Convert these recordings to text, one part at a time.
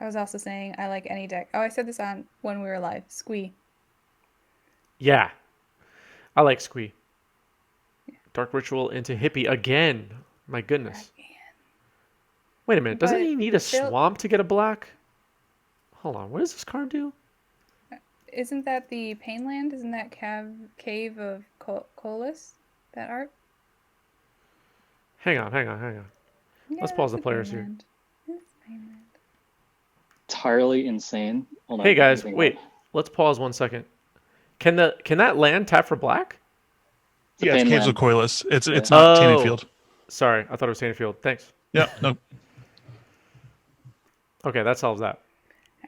I was also saying I like any deck. Oh, I said this on when we were live. Squee. Yeah, I like Squee. Dark Ritual into Hippie again. My goodness. Again. Wait a minute. Doesn't But he need a Phil, swamp to get a black? Hold on. What does this card do? isn't that the Painland? Isn't that Cave of Colas? That art? Hang on. Let's Yeah, pause that's the the players here. Painland. It's Painland. Entirely insane. Hold Hey on, let me guys, think about it. wait. Let's pause 1 second. Can that land tap for black? It's a Yeah, it's pain Caves of land. Koilos. It's Yeah. not Tainted Oh, Field. sorry. I thought it was Sandfield. Thanks. Yeah, no. Okay, that solves that.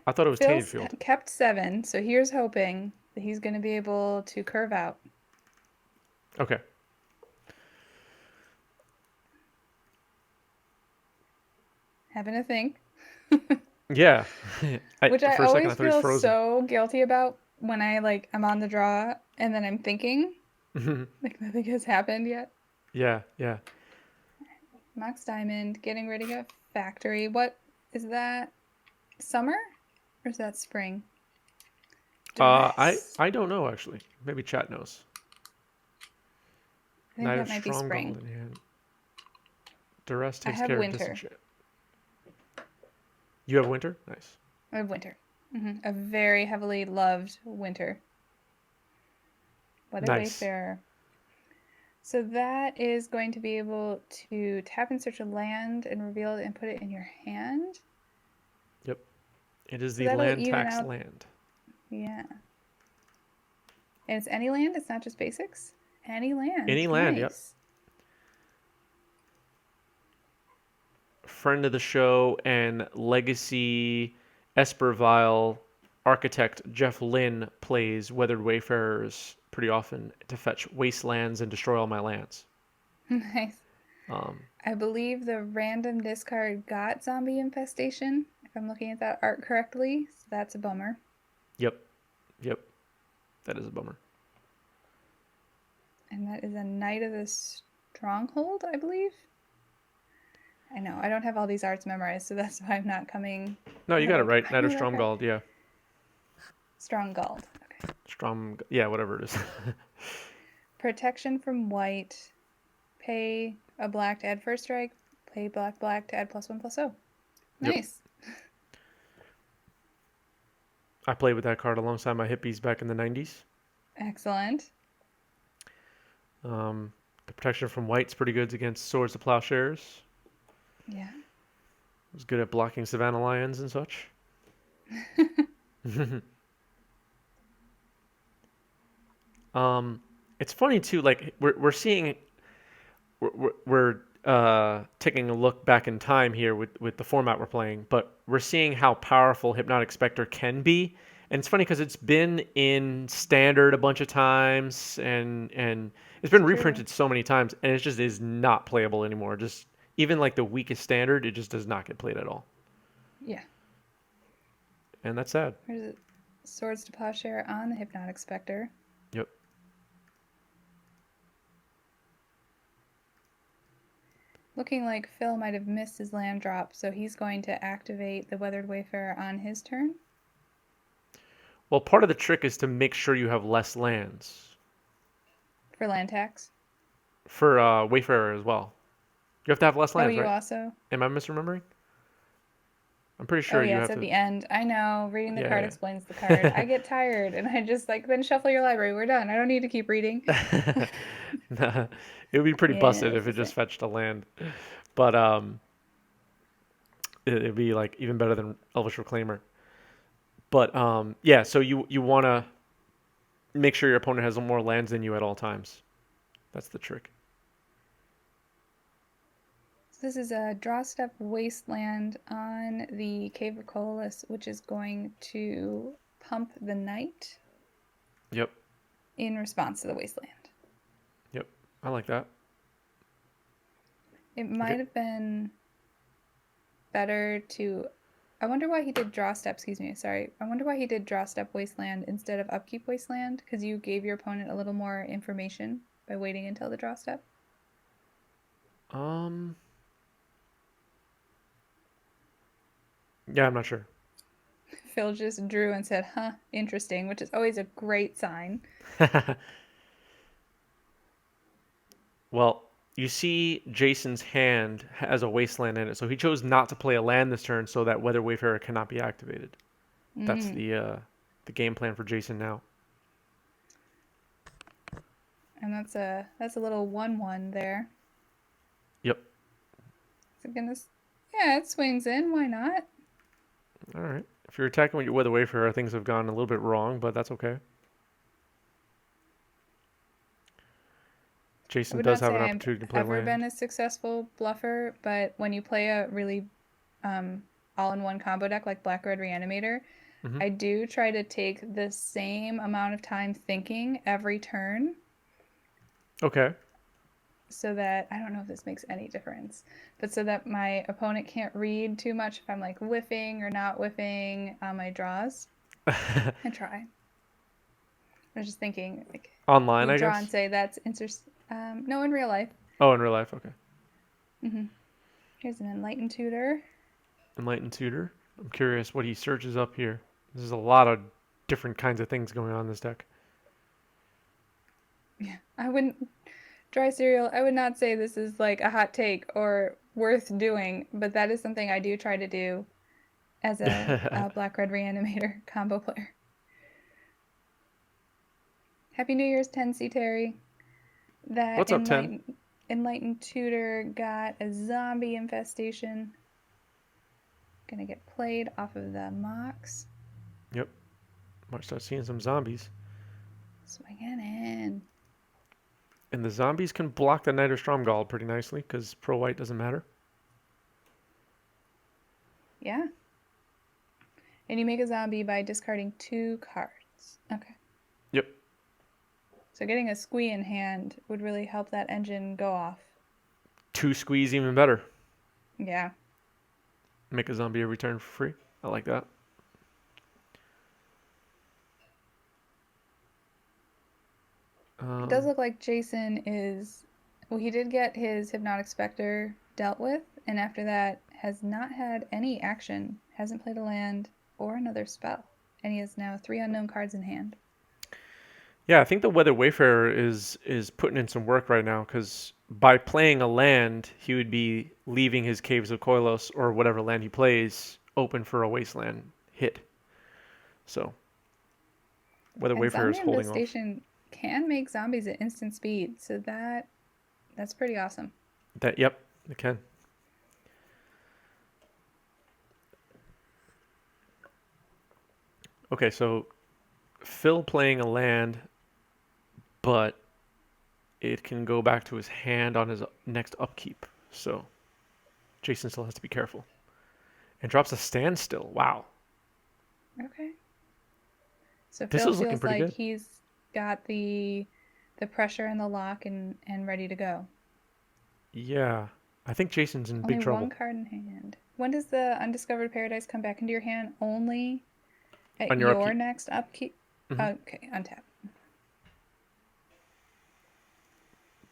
I thought it was Tainted Phil's Field. kept 7, so here's hoping that he's going to be able to curve out. Okay. Having a think. Yeah. Which I For a second, I always thought he was feel frozen. so guilty about when I'm on the draw and then I'm thinking like nothing has happened yet. Yeah. Mox Diamond, getting rid of a factory. What is that? Summer? Or is that spring? Duress. I don't know actually. Maybe chat knows. I think Knight that of might be spring. Stronghold in hand. Duress I takes have care of winter. disenchant. You have winter? Nice. I have winter. A very heavily loved winter. What a Nice. wayfarer. So that is going to be able to tap and search a land and reveal it and put it in your hand. Yep. It is So the that'll land even tax out. land. Yeah. And it's any land, it's not just basics. Any land. Any land, yep. Nice. Friend of the show and legacy Esperville architect Jeff Lynn plays Weathered Wayfarers pretty often to fetch wastelands and destroy all my lands. Nice. Um, I believe the random discard got zombie infestation, if I'm looking at that art correctly. So that's a bummer. yep. Yep. That is a bummer. And that is a Knight of the Stronghold, I believe. I know, I don't have all these arts memorized, so that's why I'm not coming. No, you got it Like, right. I Knight of know that card. Stromgald, yeah. Stronghold. Okay. Yeah, whatever it is. Protection from white. Pay a black to add first strike. Pay black to add +1/+0. Yep. Nice. I played with that card alongside my hippies back in the 90s. Excellent. The protection from white's pretty good against Swords to Plowshares. Yeah. It was good at blocking Savannah Lions and such. It's funny too. Like we're seeing, we're taking a look back in time here with the format we're playing, but we're seeing how powerful Hypnotic Spectre can be. And it's funny because it's been in standard a bunch of times, and it's been It's true. reprinted so many times, and it just is not playable anymore. Just even like the weakest standard, it just does not get played at all, Yeah. and that's sad. There's a Swords to Plowshare on the Hypnotic Spectre. Yep. Looking like Phil might have missed his land drop, so he's going to activate the Weathered Wayfarer on his turn. Well, part of the trick is to make sure you have less lands For land tax. for Wayfarer as well. You have to have less Oh, lands, you right? also? Am I misremembering? I'm pretty Oh, sure you yeah, have it's at to. the end. I know. Reading the card Yeah, explains the card. I get tired and I just like, then shuffle your library. We're done. I don't need to keep reading. yeah. Nah, it would be pretty Yeah, busted it's if the it just same. fetched a land, but it'd be like even better than Elvish Reclaimer. But yeah. So you want to make sure your opponent has more lands than you at all times. That's the trick. So this is a draw step wasteland on the Cave of Colas, which is going to pump the knight Yep. in response to the wasteland. Yep. I like that. It Okay. might have been better to. I wonder why he did draw step. Excuse me. Sorry. I wonder why he did draw step wasteland instead of upkeep wasteland, because you gave your opponent a little more information by waiting until the draw step. Um. Yeah, I'm not sure. Phil just drew and said, huh, interesting, which is always a great sign. Well, you see Jason's hand has a wasteland in it, so he chose not to play a land this turn so that Weather Wayfarer cannot be activated. That's Mm. the game plan for Jason now. And that's a little 1/1 there. Yep. Is it gonna? Yeah, it swings in. Why not? All right. If you're attacking with your Weather Wayfarer, things have gone a little bit wrong, but that's okay. I Jason would does not have an say I've opportunity to play ever been land. a successful bluffer, but when you play a really all-in-one combo deck like Black Red Reanimator, Hmm. I do try to take the same amount of time thinking every turn Okay. so that I don't know if this makes any difference, but so that my opponent can't read too much if I'm like whiffing or not whiffing on my draws. I try. I was just thinking, like, Online, you'd I draw and guess. say that's no, in real life. Oh, in real life. Okay. Hmm. Here's an enlightened tutor. Enlightened Tutor. I'm curious what he searches up here. There's a lot of different kinds of things going on in this deck. Yeah, I wouldn't dry cereal. I would not say this is like a hot take or worth doing, but that is something I do try to do as a Black Red Reanimator combo player. Happy New Year's, 10C Terry. That What's up, 10? enlightened tutor got a zombie infestation. Gonna get played off of the Mox. Yep. Might start seeing some zombies. Swinging in. And the zombies can block the Knight of Stromgald pretty nicely because pro white doesn't matter. Yeah. And you make a zombie by discarding 2 cards. Okay. Yep. So getting a squee in hand would really help that engine go off. 2 squeeze even better. Yeah. Make a zombie every turn for free. I like that. It does look like Jason is. Well, he did get his Hypnotic Spectre dealt with, and after that has not had any action, hasn't played a land or another spell, and he has now 3 unknown cards in hand. Yeah, I think the Weather Wayfarer is putting in some work right now because by playing a land, he would be leaving his Caves of Koilos or whatever land he plays open for a Wasteland hit. So Weather And Wayfarer Zombie is holding off. Infestation can make zombies at instant speed, so that's pretty awesome. Yep, it can. Okay, so Phil playing a land, but it can go back to his hand on his next upkeep. So Jason still has to be careful. And drops a standstill. Wow. Okay. So This Phil is looking feels pretty like good. he's got the pressure and the lock and ready to go. Yeah. I think Jason's in Only big one trouble. card in hand. When does the Undiscovered Paradise come back into your hand? Only at On your your upkeep. next upkeep? Hmm. Okay, untap.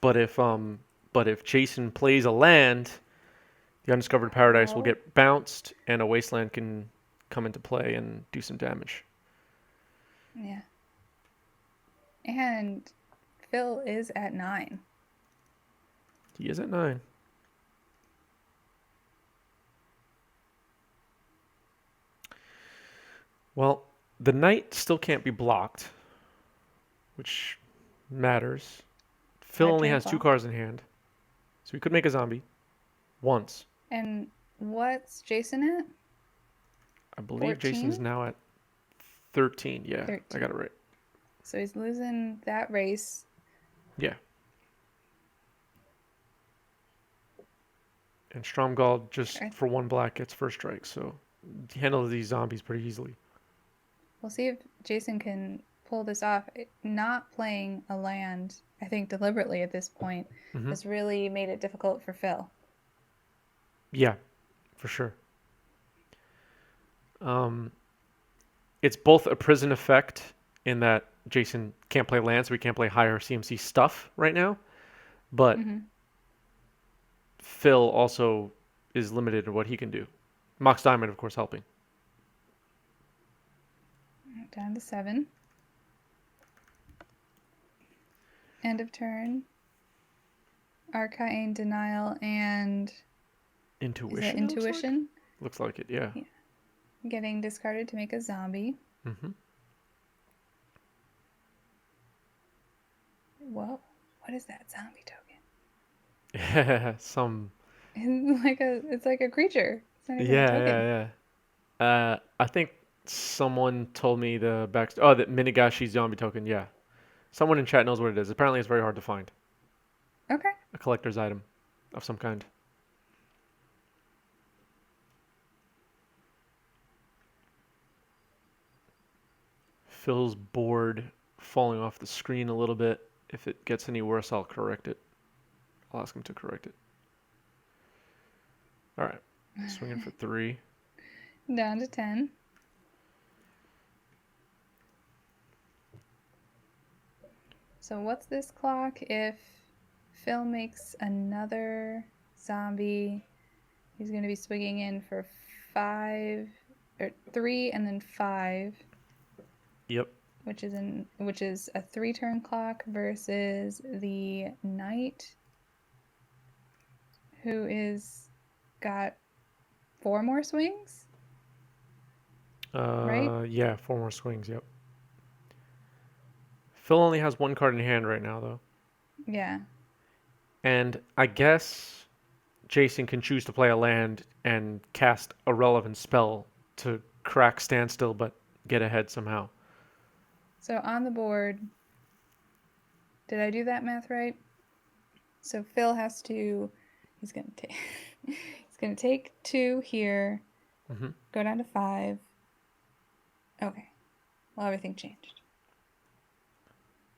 But if Jason plays a land, the Undiscovered Paradise will Oh, get bounced and a Wasteland can come into play and do some damage. yeah. And Phil is at 9. He is at 9. Well, the Knight still can't be blocked, which matters. Phil Red only can't has 2 block. cards in hand, so he could make a zombie once. And what's Jason at? I believe Jason's 14? now at 13. Yeah, I got 13. it right. So he's losing that race. Yeah. And Stromgald just Sure. for 1 black gets first strike, so he handles these zombies pretty easily. We'll see if Jason can pull this off. Not playing a land, I think deliberately at this point, Hmm. has really made it difficult for Phil. Yeah, for sure. Um, it's both a prison effect in that Jason can't play lands, so he can't play higher CMC stuff right now, but Mm-hmm. Phil also is limited in what he can do. Mox Diamond, of course, helping. Down to 7. End of turn. Arcane Denial and... Intuition. Is that Intuition? Looks like it, yeah. Getting discarded to make a zombie. Mm-hmm. Whoa. What is that zombie token? Yeah, some... It's like a creature. It's not even a token. Yeah. I think someone told me the back... Oh, that Minigashi zombie token, yeah. Someone in chat knows what it is. Apparently it's very hard to find. Okay. A collector's item of some kind. Phil's board falling off the screen a little bit. If it gets any worse, I'll correct it. I'll ask him to correct it. All right. Swinging for 3. Down to 10. So what's this clock? If Phil makes another zombie, he's going to be swinging in for 5 or 3 and then 5. Yep. Which is a 3-turn clock versus the knight, who is got 4 more swings. Right? Yeah, 4 more swings. Yep. Phil only has 1 card in hand right now, though. Yeah. And I guess Jason can choose to play a land and cast a relevant spell to crack Standstill, but get ahead somehow. So on the board, did I do that math right? So Phil has to, he's gonna take 2 here, Mm-hmm. go down to 5. Okay, well everything changed.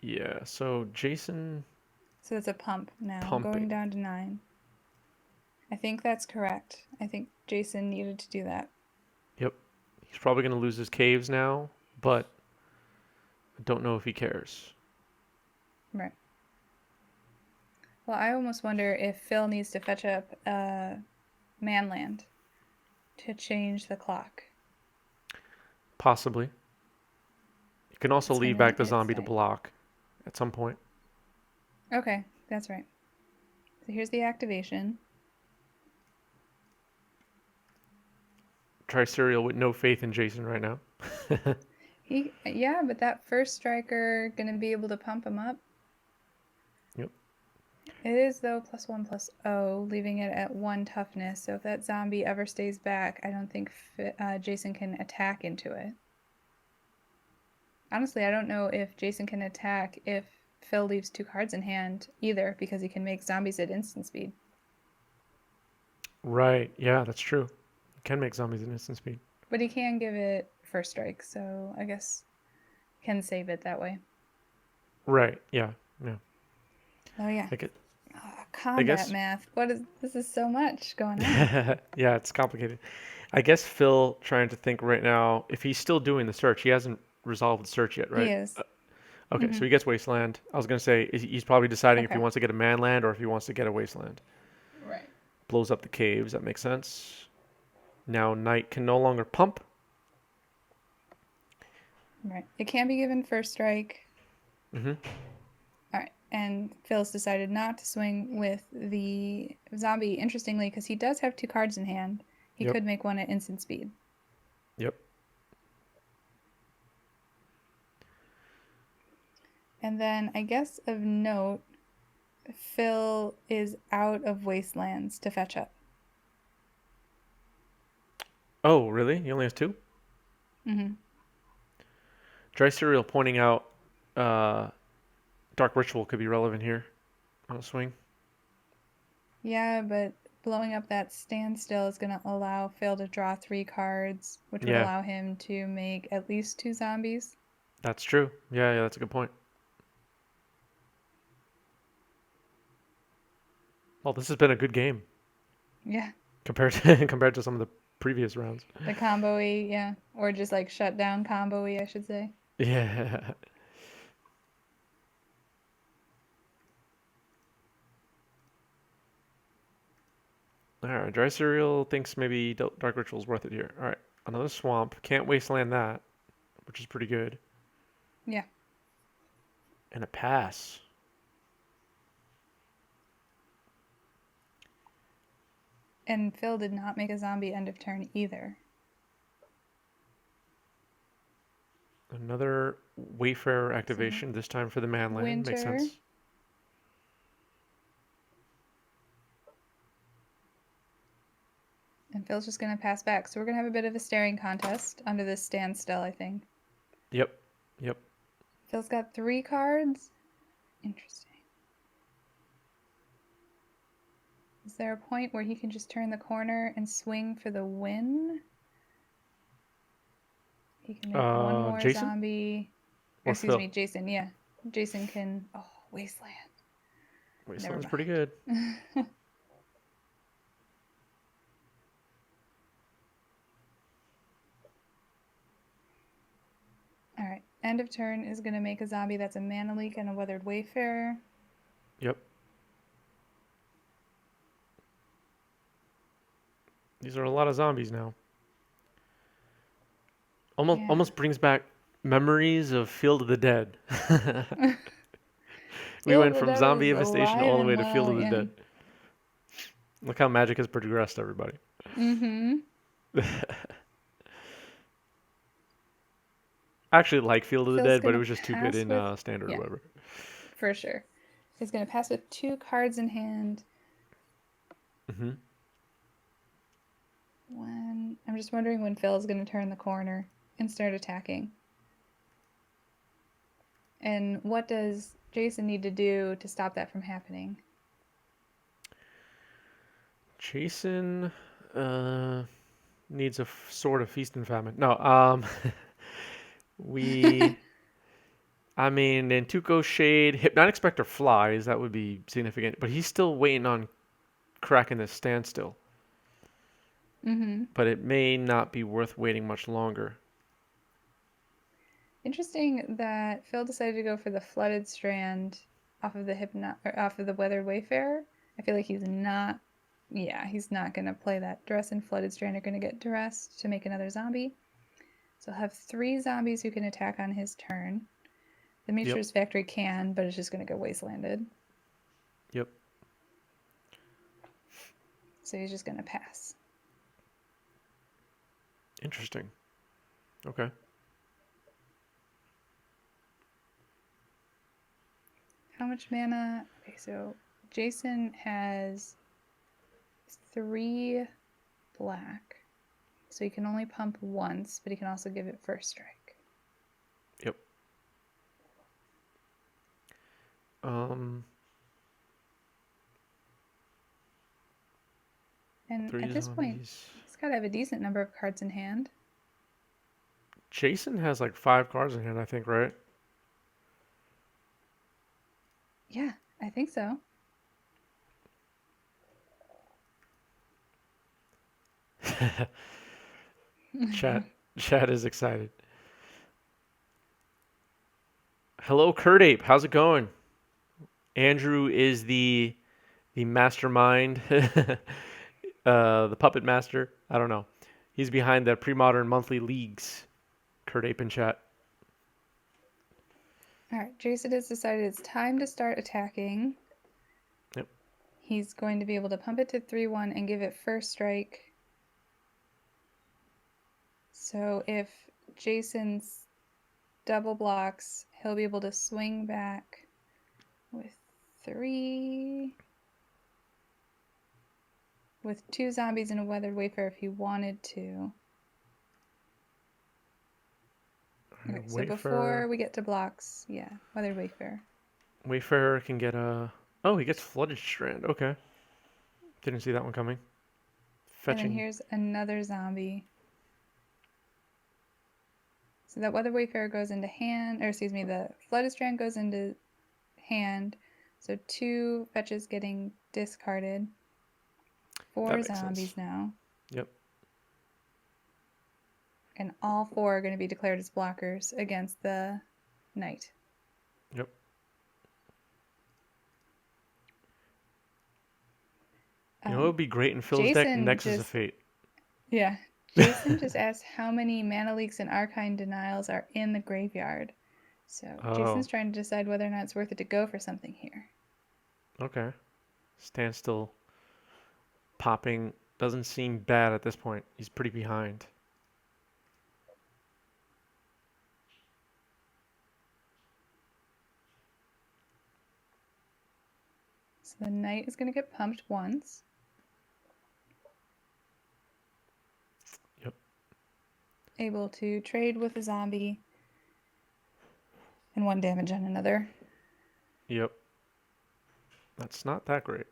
Yeah. So Jason. So it's a pump now, Pumping. going down to 9. I think that's correct. I think Jason needed to do that. Yep. He's probably going to lose his caves now, but I don't know if he cares. Right. Well, I almost wonder if Phil needs to fetch up Manland to change the clock. Possibly. You can also leave back the zombie to say. block at some point. Okay, that's right. So here's the activation. Try Serial with no faith in Jason right now. Yeah, but that first striker gonna be able to pump him up. Yep. It is though +1/+0, leaving it at 1 toughness. So if that zombie ever stays back, I don't think Jason can attack into it. Honestly, I don't know if Jason can attack if Phil leaves 2 cards in hand either, because he can make zombies at instant speed. Right. Yeah, that's true. You can make zombies in instant speed. But he can give it first strike, so I guess can save it that way. Right. Yeah. Yeah. Oh yeah. Combat math. This is so much going on. Yeah, it's complicated. I guess Phil trying to think right now, if he's still doing the search, he hasn't resolved the search yet, right? He is. Okay, so he gets Wasteland. I was going to say he's probably deciding if he Okay. wants to get a Manland or if he wants to get a Wasteland. Right. Blows up the caves. That makes sense. Now Knight can no longer pump. Right. It can be given first strike. Mm-hmm. All right. And Phil's decided not to swing with the zombie, interestingly, because he does have 2 cards in hand. He Yep. could make one at instant speed. Yep. And then, I guess of note, Phil is out of Wastelands to fetch up. Oh, really? He only has 2? Mm-hmm. Dry Cereal pointing out Dark Ritual could be relevant here on a swing. Yeah, but blowing up that standstill is going to allow Phil to draw 3 cards, which would Yeah. allow him to make at least 2 zombies. That's true. Yeah, that's a good point. Well, this has been a good game Yeah. compared to some of the previous rounds. The combo-y, yeah. Or just like shut down combo-y, I should say. Yeah. All right, Dry Cereal thinks maybe Dark Ritual's worth it here. All right, another swamp. Can't wasteland that. which is pretty good. Yeah. And a pass. And Phil did not make a zombie end of turn either. Another Wayfarer activation, this time for the man land. Makes Winter. sense. And Phil's just going to pass back. So we're going to have a bit of a staring contest under this standstill, I think. Yep. Yep. Phil's got 3 cards. Interesting. Is there a point where he can just turn the corner and swing for the win? He can make one more Jason? zombie. Or Excuse Phil? me, Jason. Yeah. Jason can... Oh, Wasteland. Wasteland's Never pretty mind. good. Alright. End of turn is going to make a zombie that's a mana leak and a Weathered Wayfarer. Yep. These are a lot of zombies now. Almost brings back memories of Field of the Dead. We Field of went the from Dead was zombie infestation alive all the way and to Field well, of the yeah. Dead. Look how Magic has progressed, everybody. Mm-hmm. I actually like Field of the Phil's Dead, but it gonna was just too good pass in with... Standard or Yeah, whatever. for sure. He's going to pass with 2 cards in hand. Mm-hmm. I'm just wondering when Phil's going to turn the corner and start attacking. And what does Jason need to do to stop that from happening? Jason needs a sword of feast and famine. No, we. I mean, in Tuco Shade, Hypnotic Spectre flies. That would be significant, but he's still waiting on cracking this standstill. Mm-hmm. But it may not be worth waiting much longer. Interesting that Phil decided to go for the Flooded Strand off of the Weathered Wayfarer. I feel like he's not going to play that. Dress and Flooded Strand are going to get dressed to make another zombie. So he'll have 3 zombies who can attack on his turn. The Nature's Factory can, but it's just going to go wastelanded. Yep. So he's just going to pass. Interesting. Okay. How much mana? Okay, so Jason has 3 black. So he can only pump once, but he can also give it first strike. Yep. And 3 at this point, zombies. he's got to have a decent number of cards in hand. Jason has like 5 cards in hand, I think, right? Yeah, I think so. Chat is excited. Hello, Kurt Ape. How's it going? Andrew is the mastermind, the puppet master. I don't know. He's behind the Premodern monthly leagues. Kurt Ape in chat. All right, Jason has decided it's time to start attacking. Yep. He's going to be able to pump it to 3-1 and give it first strike. So if Jason's double blocks, he'll be able to swing back with 3... with 2 zombies and a Weathered Wayfarer if he wanted to. Okay, so before we get to blocks, yeah, Weathered Wayfarer. Wayfarer can get a... Oh, he gets Flooded Strand. Okay. Didn't see that one coming. Fetching. And then here's another zombie. So that Weathered Wayfarer goes into hand, or excuse me, the Flooded Strand goes into hand. So 2 fetches getting discarded. 4 zombies now. Yep. And all 4 are going to be declared as blockers against the knight. Yep. You know what would be great in Phil's deck? Jason Nexus of Fate. Yeah. Jason just asked how many mana leaks and arcane denials are in the graveyard. So Oh, Jason's trying to decide whether or not it's worth it to go for something here. okay. Standstill popping doesn't seem bad at this point. He's pretty behind. So the knight is going to get pumped once. Yep. Able to trade with a zombie and 1 damage on another. Yep. That's not that great.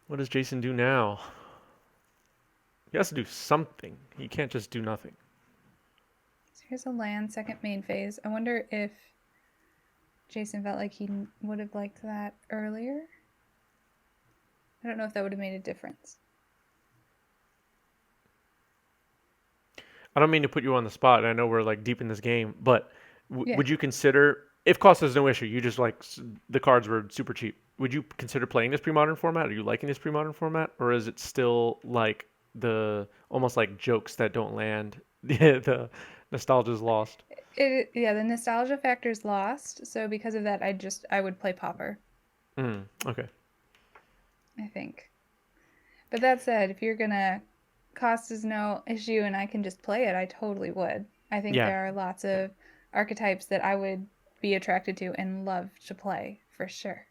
What does Jason do now? He has to do something. He can't just do nothing. So here's a land, second main phase. I wonder if Jason felt like he would have liked that earlier. I don't know if that would have made a difference. I don't mean to put you on the spot. I know we're like deep in this game, but Yeah. would you consider, if cost is no issue, you just like the cards were super cheap, would you consider playing this pre-modern format? Are you liking this pre-modern format, or is it still like the almost like jokes that don't land? The nostalgia's lost. Yeah, the nostalgia factor is lost. So because of that, I would play Pauper, Okay. I think. But that said, if you're gonna cost is no issue and I can just play it, I totally would. I think Yeah, there are lots of archetypes that I would be attracted to and love to play for sure.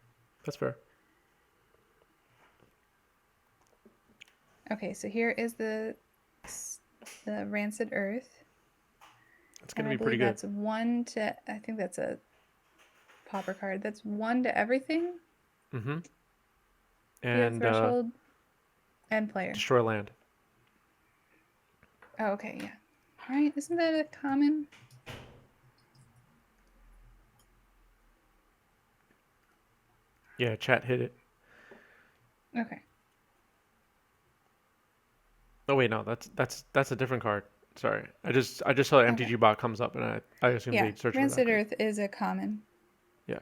that's fair. Okay, so here is the Rancid Earth. It's And gonna I be pretty believe good. that's 1 to, I think that's a Pauper card. That's 1 to everything. Mm-hmm. Field And threshold and player. destroy land. Oh, okay, yeah. Right, isn't that a common? Yeah, chat hit it. Okay. Oh wait, no, that's a different card. Sorry, I just saw Okay. MTG bot comes up, and I assumed Yeah, they'd search for that Rancid card. Earth is a common. Yeah.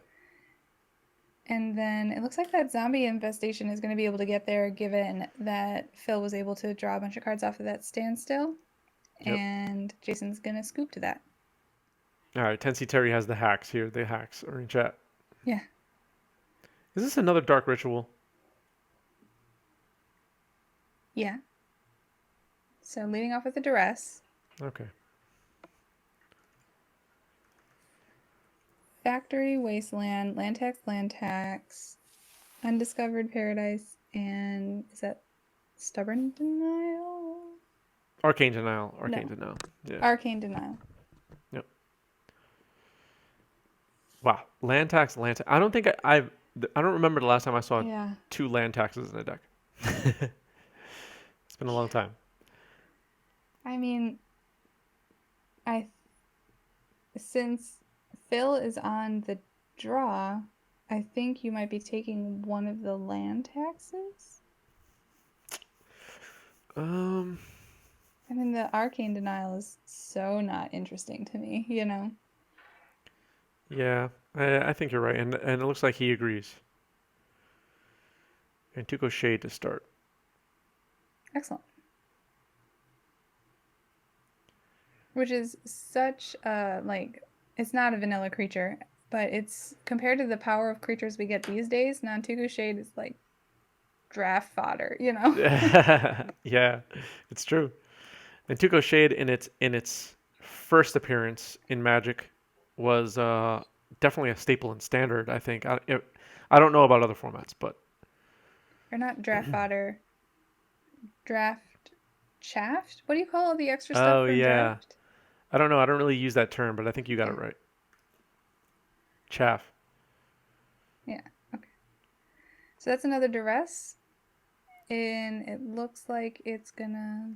And then it looks like that zombie infestation is going to be able to get there given that Phil was able to draw a bunch of cards off of that standstill. Yep. And Jason's going to scoop to that. All right, Tensi Terry has the hacks here. The hacks are in chat. Yeah. Is this another dark ritual? Yeah. So leading off with the duress. Okay. Factory, Wasteland, Land Tax, Undiscovered Paradise, and is that Stubborn Denial? Arcane Denial. No. Arcane Denial. Yeah. Arcane Denial. Yep. Wow. Land tax. Land tax. I don't think I don't remember the last time I saw Yeah. 2 land taxes in a deck. It's been a long time. I mean, since Phil is on the draw, I think you might be taking one of the land taxes. I mean, the Arcane Denial is so not interesting to me, you know? Yeah, I think you're right, and it looks like he agrees. And Tuco Shade to start. Excellent. Which is such like, it's not a vanilla creature, but it's compared to the power of creatures we get these days, Non-Tugu Shade is like draft fodder, you know? Yeah, it's true. And Tuco Shade in its first appearance in Magic was definitely a staple in Standard. I think I don't know about other formats, but Or not draft fodder, draft chaffed? What do you call all the extra stuff oh from yeah, draft? I don't know. I don't really use that term, but I think you got Yeah. it right. Chaff. Yeah, okay. So that's another duress. And it looks like it's gonna...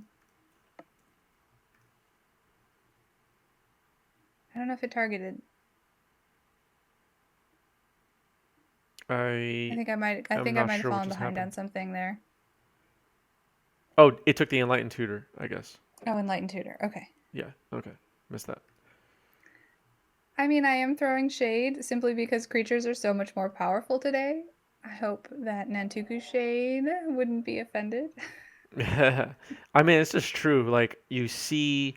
I don't know if it targeted. I think I might I'm have not sure what fallen just behind on happened. something there. Oh, it took the Enlightened Tutor, I guess. Oh, Enlightened Tutor. Okay. Yeah. Okay. Missed that. I mean, I am throwing shade simply because creatures are so much more powerful today. I hope that Nantuku Shade wouldn't be offended. I mean, it's just true. Like you see,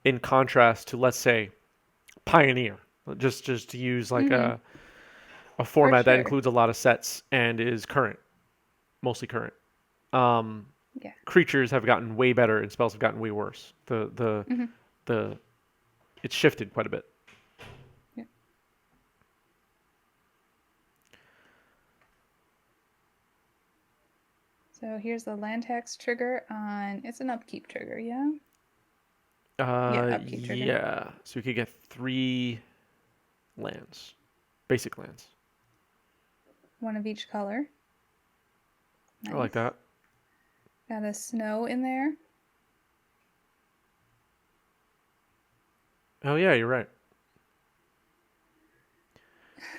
in contrast to let's say Pioneer, just to use like Mm-hmm. a For format that sure. includes a lot of sets and is current, mostly current. Um, Yeah. Creatures have gotten way better and spells have gotten way worse. Mm-hmm. The it's shifted quite a bit. Yeah. So here's the land tax trigger on. It's an upkeep trigger, yeah. Yeah, upkeep trigger. Yeah. So we could get 3 lands, basic lands. One of each color. I like Nice. that. Got a snow in there. Oh yeah, you're right.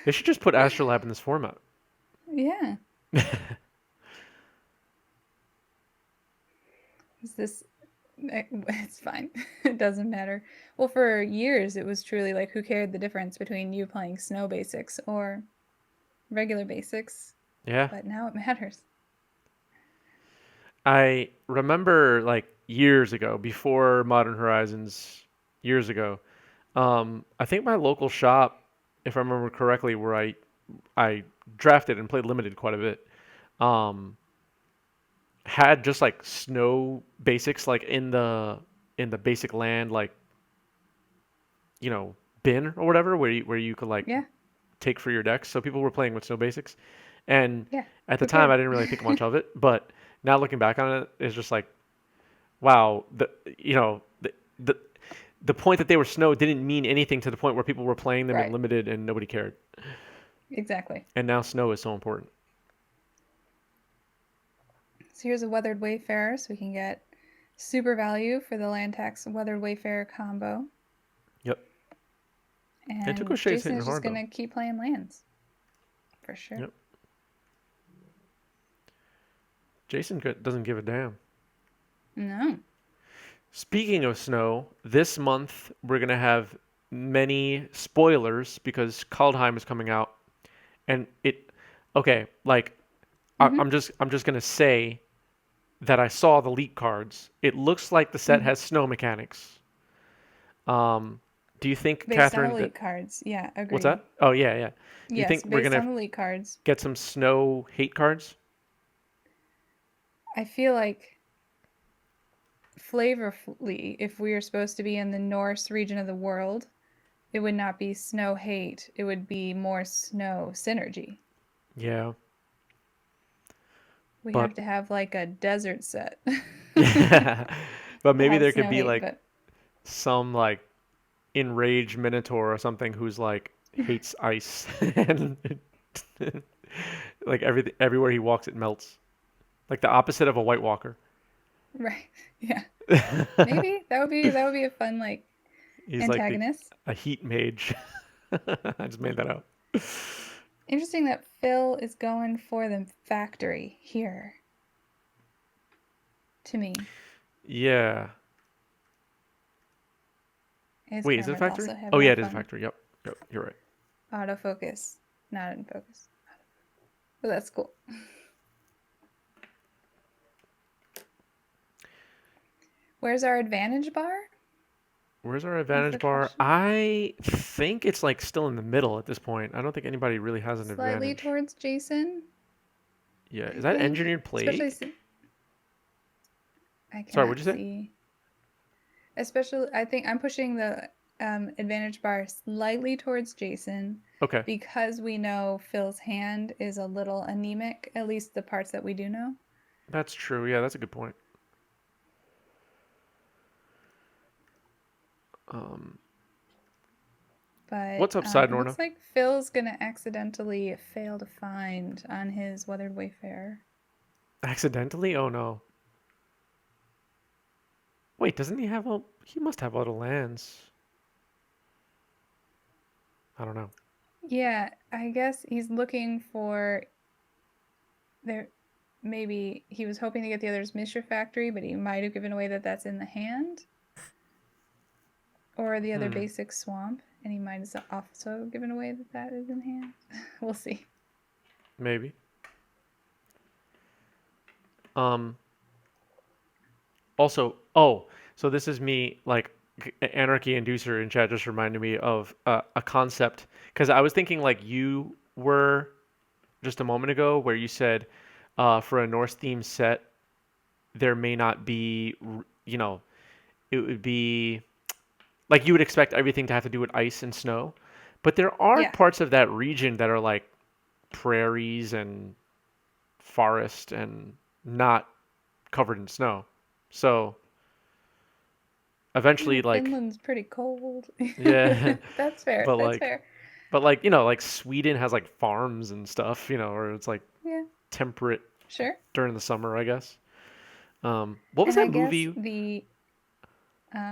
They should just put Astrolab in this format. Yeah. Is this? It's fine. It doesn't matter. Well, for years it was truly like who cared the difference between you playing snow basics or regular basics, Yeah. but now it matters. I remember like years ago, before Modern Horizons, years ago. I think my local shop, if I remember correctly, where I drafted and played limited quite a bit, um, had just like snow basics like in the basic land like bin or whatever where you could like Yeah, take for your decks. So people were playing with snow basics, and yeah. at the Who time cared? I didn't really think much of it, but now looking back on it, it's just like wow, the the point that they were snow didn't mean anything to the point where people were playing them in Right. limited and nobody cared. Exactly. And now snow is so important. So here's a Weathered Wayfarer, so we can get super value for the land tax Weathered Wayfarer combo. Yep. And Tuco And Shade's Jason hitting is just hard though. gonna keep playing lands. For sure. Yep. Jason doesn't give a damn. No. Speaking of snow, this month we're gonna have many spoilers because Kaldheim is coming out, and it. Okay, like Mm-hmm. I'm just gonna say that I saw the leak cards. It looks like the set Mm-hmm. has snow mechanics. Um, do you think Based on Catherine? elite cards. Yeah, What's agreed. that? Oh yeah, yeah. Do you Yes, think we're based gonna on elite cards. get some snow hate cards? I feel like flavorfully, if we are supposed to be in the Norse region of the world, it would not be snow hate. It would be more snow synergy. Yeah, We have but to have like a desert set but to maybe have there could snow be hate, like but some like enraged minotaur or something who's like hates ice and like everything everywhere he walks it melts. Like the opposite of a White Walker. right. Yeah. Maybe that would be a fun like He's like antagonist. a heat mage. I just made that up. Interesting that Phil is going for the factory here to me. Yeah. His Wait, is it a cameras factory? also have Oh yeah, that it is a fun factory. Yep. Yep, you're right. autofocus, not in focus. But that's cool. Where's our advantage bar? Where's our Is the advantage bar? question. I think it's like still in the middle at this point. I don't think anybody really has an Slightly advantage. towards Jason, Yeah, I is that think. engineered Especially, plague? I Sorry, cannot what'd you say? see. Especially, I think I'm pushing the advantage bar slightly towards Jason Okay, because we know Phil's hand is a little anemic, at least the parts that we do know. that's true. Yeah, that's a good point. Um, But what's up, Side it Norna? looks like Phil's gonna accidentally fail to find on his Weathered Wayfarer. Accidentally? Oh no. Wait, doesn't he have a? He must have other lands. I don't know. Yeah, I guess he's looking for there. Maybe he was hoping to get the other's Mischief Factory, but he might have given away that that's in the hand, or the other Hmm. basic swamp, and he might have also given away that that is in hand. We'll see. Maybe. Um, Also, oh, so this is me like anarchy inducer in chat just reminded me of a concept because I was thinking like you were just a moment ago where you said for a Norse theme set there may not be it would be like you would expect everything to have to do with ice and snow, but there are Yeah. parts of that region that are like prairies and forest and not covered in snow. So eventually like Finland's pretty cold. yeah. That's fair. But That's like, fair. like Sweden has like farms and stuff, or it's like Yeah, temperate sure. during the summer, I guess. What was And I that guess movie? the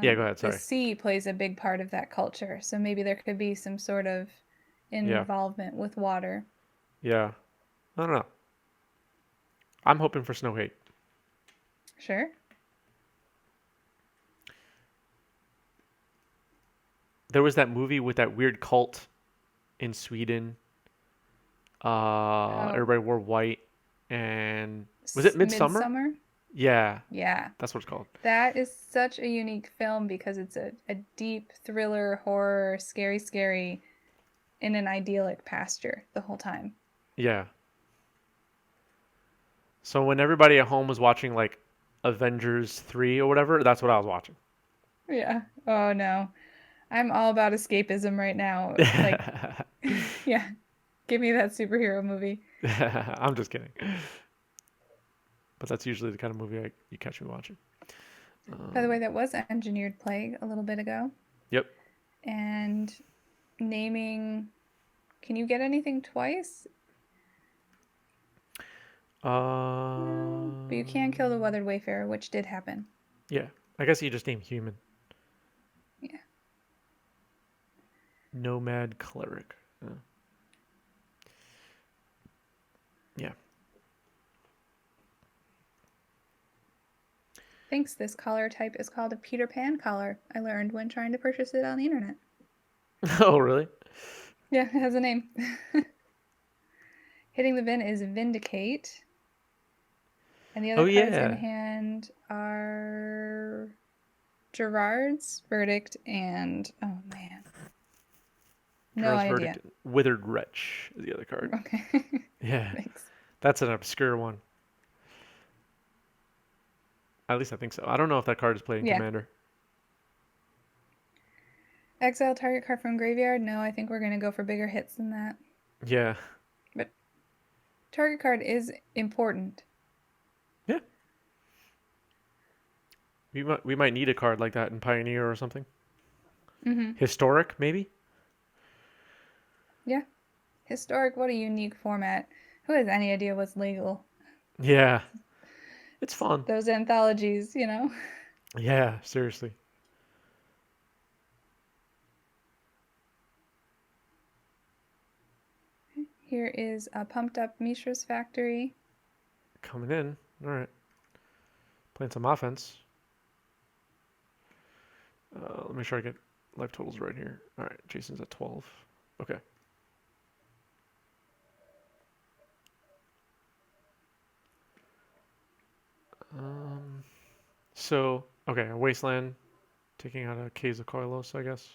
Yeah, go ahead. the Sorry. sea plays a big part of that culture. So maybe there could be some sort of Yeah, involvement with water. yeah. I don't know. I'm hoping for Snow Hate. Sure. There was that movie with that weird cult in Sweden. Oh, Everybody wore white, and was it Midsummer? Midsummer? Yeah, Yeah. that's what it's called. That is such a unique film because it's a deep thriller, horror, scary in an idyllic pasture the whole time. Yeah. So when everybody at home was watching like Avengers 3 or whatever, that's what I was watching. Yeah. Oh no. I'm all about escapism right now. Like, yeah, give me that superhero movie. I'm just kidding. But that's usually the kind of movie you catch me watching. By the way, Um, that was Engineered Plague a little bit ago. yep. And naming, can you get anything twice? No, but you can kill the Weathered Wayfarer, which did happen. Yeah. I guess you just name human. Yeah. Nomad cleric. Yeah. Thanks. This collar type is called a Peter Pan collar. I learned when trying to purchase it on the internet. Oh, really? Yeah, it has a name. Hitting the Vin is Vindicate. And the Oh, other cards in yeah. hand are Gerard's Verdict and oh man, no Gerard's idea. Verdict. Withered Wretch is the other card. Okay, Yeah. thanks. That's an obscure one. At least I think so. I don't know if that card is played in Yeah, Commander. exile target card from graveyard. No, I think we're gonna go for bigger hits than that. Yeah. But target card is important. Yeah. We might need a card like that in Pioneer or something. Mm-hmm. Historic, maybe? Yeah, historic. What a unique format. Who has any idea what's legal? Yeah. It's fun. Those anthologies. Yeah, seriously. Here is a pumped up Mishra's Factory. Coming in. All right. Playing some offense. Let me make sure I get life totals right here. All right. Jason's at 12. Okay. Um, okay, a Wasteland taking out a Caves of Koilos, I guess.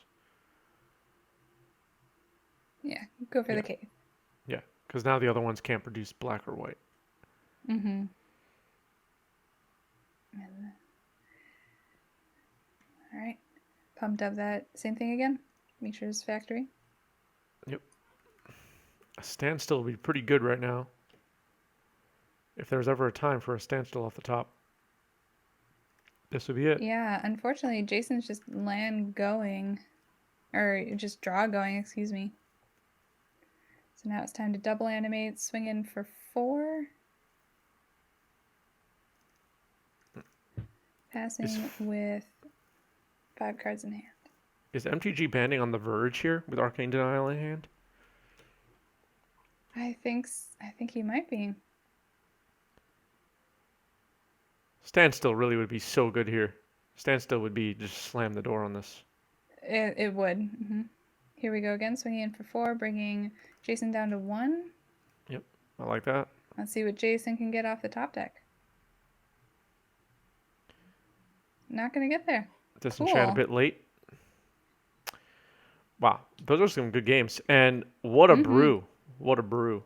Yeah, go for the Yeah. cave. Yeah. Because now the other ones can't produce black or white. Mm-hmm. All right. Pumped up that same thing again. Mishra's Factory. Yep. A standstill would be pretty good right now. If there's ever a time for a standstill off the top, this would be it. Yeah, unfortunately, Jason's just land going, or just draw going, excuse me. So now it's time to double animate, swing in for 4. Passing with 5 cards in hand. Is MTG banding on the verge here with Arcane Denial in hand? I think he might be. Standstill really would be so good here. Standstill would be just slam the door on this. It would. Mm-hmm. Here we go again, swinging in for 4, bringing Jason down to 1. Yep, I like that. Let's see what Jason can get off the top deck. not gonna get there. Disenchant a Cool. bit late. Wow, those are some good games. And what a Mm-hmm. brew. What a brew.